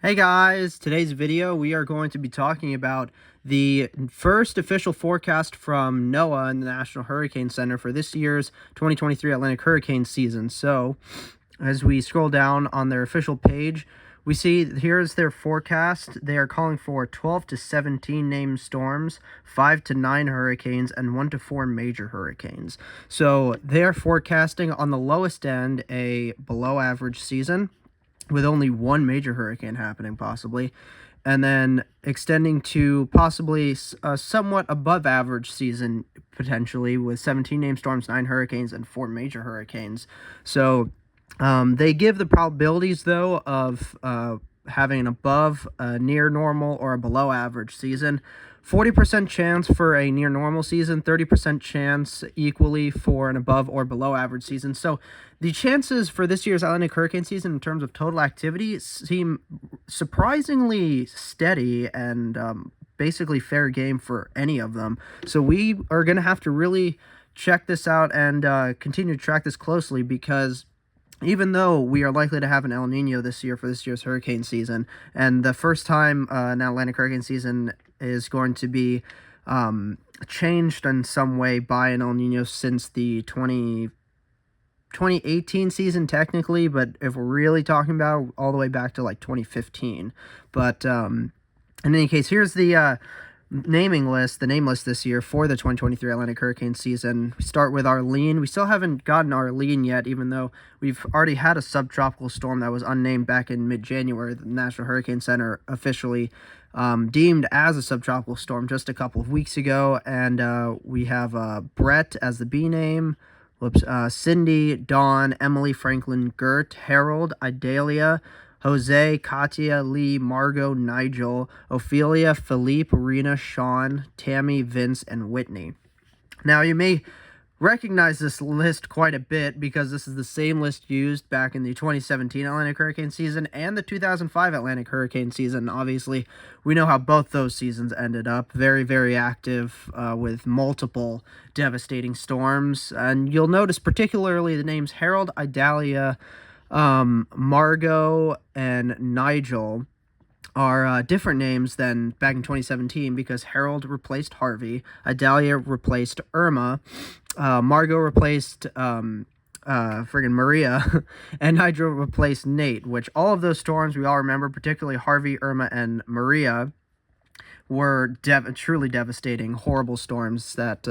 Hey guys, today's video we are going to be talking about the first official forecast from NOAA and the National Hurricane Center for this year's 2023 Atlantic hurricane season. So, as we scroll down on their official page, we see here's their forecast. They are calling for 12 to 17 named storms, 5 to 9 hurricanes, and 1 to 4 major hurricanes. So, they're forecasting on the lowest end a below average season, with only one major hurricane happening possibly, and then extending to possibly a somewhat above average season potentially with 17 named storms, 9 hurricanes, and 4 major hurricanes. So they give the probabilities though of having an above, near normal, or a below average season. 40% chance for a near normal season, 30% chance equally for an above or below average season. So the chances for this year's Atlantic hurricane season in terms of total activity seem surprisingly steady and basically fair game for any of them. So we are going to have to really check this out and continue to track this closely, because even though we are likely to have an El Nino this year for this year's hurricane season, and the first time an Atlantic hurricane season is going to be changed in some way by an El Nino since the 2018 season technically, but if we're really talking about all the way back to like 2015. But in any case, here's the name list this year for the 2023 Atlantic hurricane season. We start with Arlene. We still haven't gotten Arlene yet, even though we've already had a subtropical storm that was unnamed back in mid-January. The National Hurricane Center officially deemed as a subtropical storm just a couple of weeks ago. And we have Brett as the B name. Cindy, Dawn, Emily, Franklin, Gert, Harold, Idalia, Jose, Katia, Lee, Margot, Nigel, Ophelia, Philippe, Rena, Sean, Tammy, Vince, and Whitney. Now, you may recognize this list quite a bit because this is the same list used back in the 2017 Atlantic hurricane season and the 2005 Atlantic hurricane season. Obviously, we know how both those seasons ended up. Very, very active with multiple devastating storms. And you'll notice particularly the names Harold, Idalia, Margot, and Nigel are different names than back in 2017, because Harold replaced Harvey, Idalia replaced Irma, Margot replaced Maria, and Nigel replaced Nate, which all of those storms we all remember, particularly Harvey, Irma, and Maria, were truly devastating, horrible storms that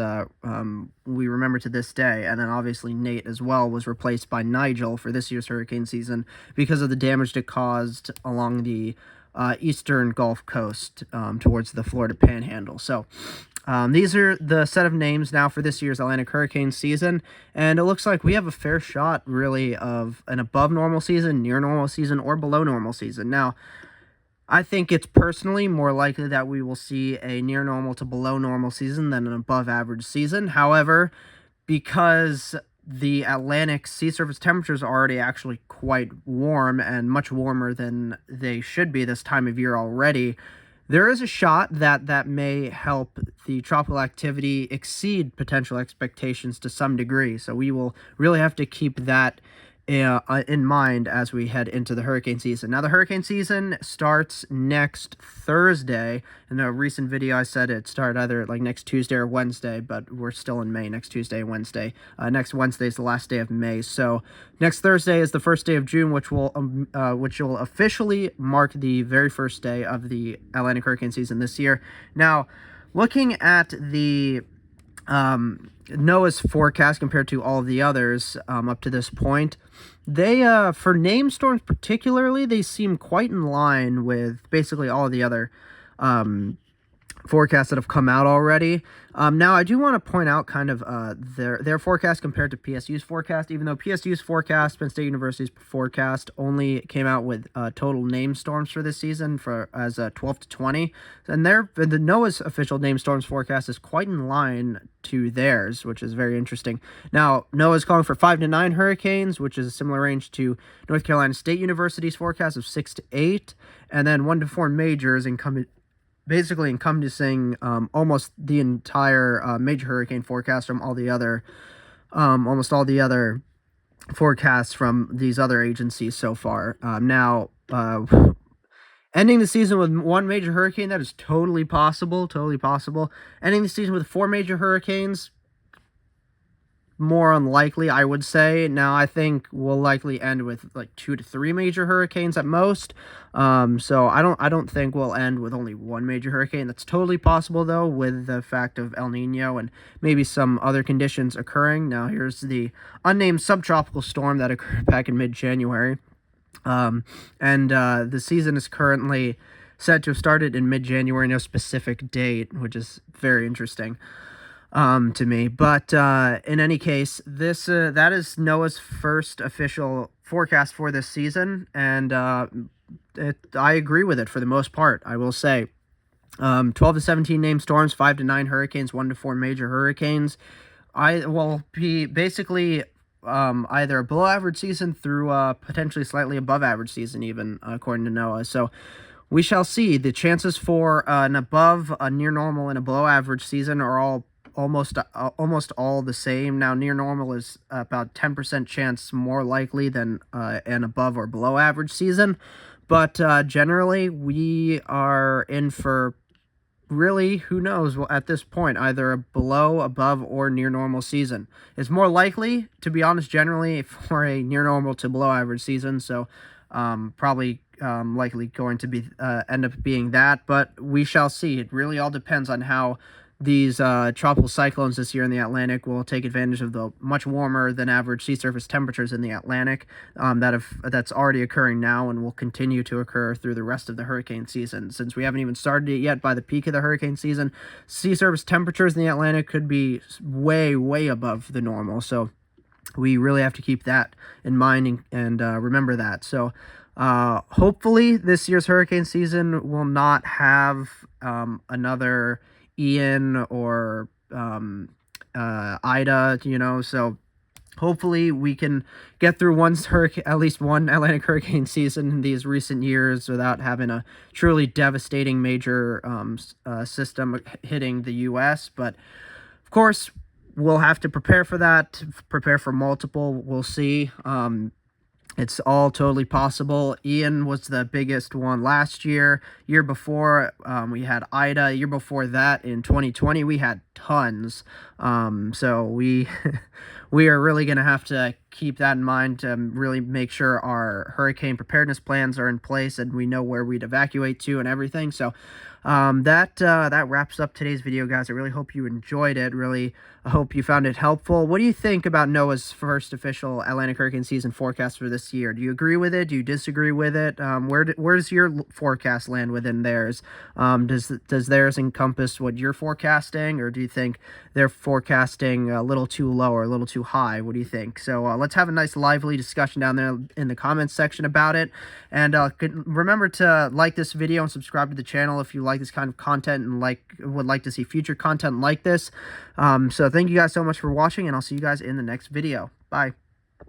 we remember to this day. And then obviously Nate as well was replaced by Nigel for this year's hurricane season because of the damage it caused along the eastern Gulf Coast towards the Florida Panhandle. So these are the set of names now for this year's Atlantic hurricane season, and it looks like we have a fair shot really of an above normal season, near normal season, or below normal season. Now, I think it's personally more likely that we will see a near normal to below normal season than an above average season. However, because the Atlantic sea surface temperatures are already actually quite warm and much warmer than they should be this time of year already, there is a shot that that may help the tropical activity exceed potential expectations to some degree. So we will really have to keep that in mind as we head into the hurricane season. Now, the hurricane season starts next Thursday. In a recent video, I said it started either like next Tuesday or Wednesday, but we're still in May, next Tuesday and Wednesday. Next Wednesday is the last day of May. So next Thursday is the first day of June, which will officially mark the very first day of the Atlantic hurricane season this year. Now, looking at the NOAA's forecast compared to all of the others up to this point, they for named storms particularly, they seem quite in line with basically all of the other forecasts that have come out already. Now, I do want to point out kind of their forecast compared to PSU's forecast, even though PSU's forecast, Penn State University's forecast, only came out with total named storms for this season as 12 to 20. And the NOAA's official named storms forecast is quite in line to theirs, which is very interesting. Now, NOAA is calling for 5 to 9 hurricanes, which is a similar range to North Carolina State University's forecast of 6 to 8, and then 1 to 4 majors basically encompassing almost the entire major hurricane forecast from almost all the other forecasts from these other agencies so far. Ending the season with one major hurricane, that is totally possible, totally possible. Ending the season with 4 major hurricanes, more unlikely, I would say. Now, I think we'll likely end with like 2 to 3 major hurricanes at most. So I don't think we'll end with only one major hurricane. That's totally possible though, with the fact of El Nino and maybe some other conditions occurring. Now, here's the unnamed subtropical storm that occurred back in mid-January. And the season is currently set to have started in mid-January, no specific date, which is very interesting to me. But in any case, this that is NOAA's first official forecast for this season, and I agree with it for the most part, I will say. 12 to 17 named storms, 5 to 9 hurricanes, 1 to 4 major hurricanes. I will be basically either a below average season through potentially slightly above average season, even according to NOAA. So we shall see. The chances for an above, a near normal, and a below average season are all almost all the same. Now, near normal is about 10% chance more likely than an above or below average season, but generally we are in for, really, who knows, well, at this point, either a below, above, or near normal season. It's more likely, to be honest, generally for a near normal to below average season, so probably likely going to be end up being that, but we shall see. It really all depends on how these tropical cyclones this year in the Atlantic will take advantage of the much warmer than average sea surface temperatures in the Atlantic that's already occurring now and will continue to occur through the rest of the hurricane season. Since we haven't even started it yet, by the peak of the hurricane season, sea surface temperatures in the Atlantic could be way, way above the normal. So we really have to keep that in mind and remember that. So hopefully this year's hurricane season will not have another Ian or Ida, so hopefully we can get through at least one Atlantic hurricane season in these recent years without having a truly devastating major system hitting the U.S. But of course, we'll have to prepare for that, prepare for multiple. We'll see. It's all totally possible. Ian was the biggest one last year. Year before, we had Ida. Year before that, in 2020, we had tons. So we we are really going to have to keep that in mind to really make sure our hurricane preparedness plans are in place and we know where we'd evacuate to and everything. So that wraps up today's video, guys. I really hope you enjoyed it. Really, I hope you found it helpful. What do you think about NOAA's first official Atlantic hurricane season forecast for this year? Do you agree with it? Do you disagree with it? Where's your forecast land within theirs? Does theirs encompass what you're forecasting, or do you think they're forecasting a little too low or a little too high? What do you think? So let's have a nice lively discussion down there in the comments section about it. And remember to like this video and subscribe to the channel if you like this kind of content and would like to see future content like this. So thank you guys so much for watching, and I'll see you guys in the next video. Bye.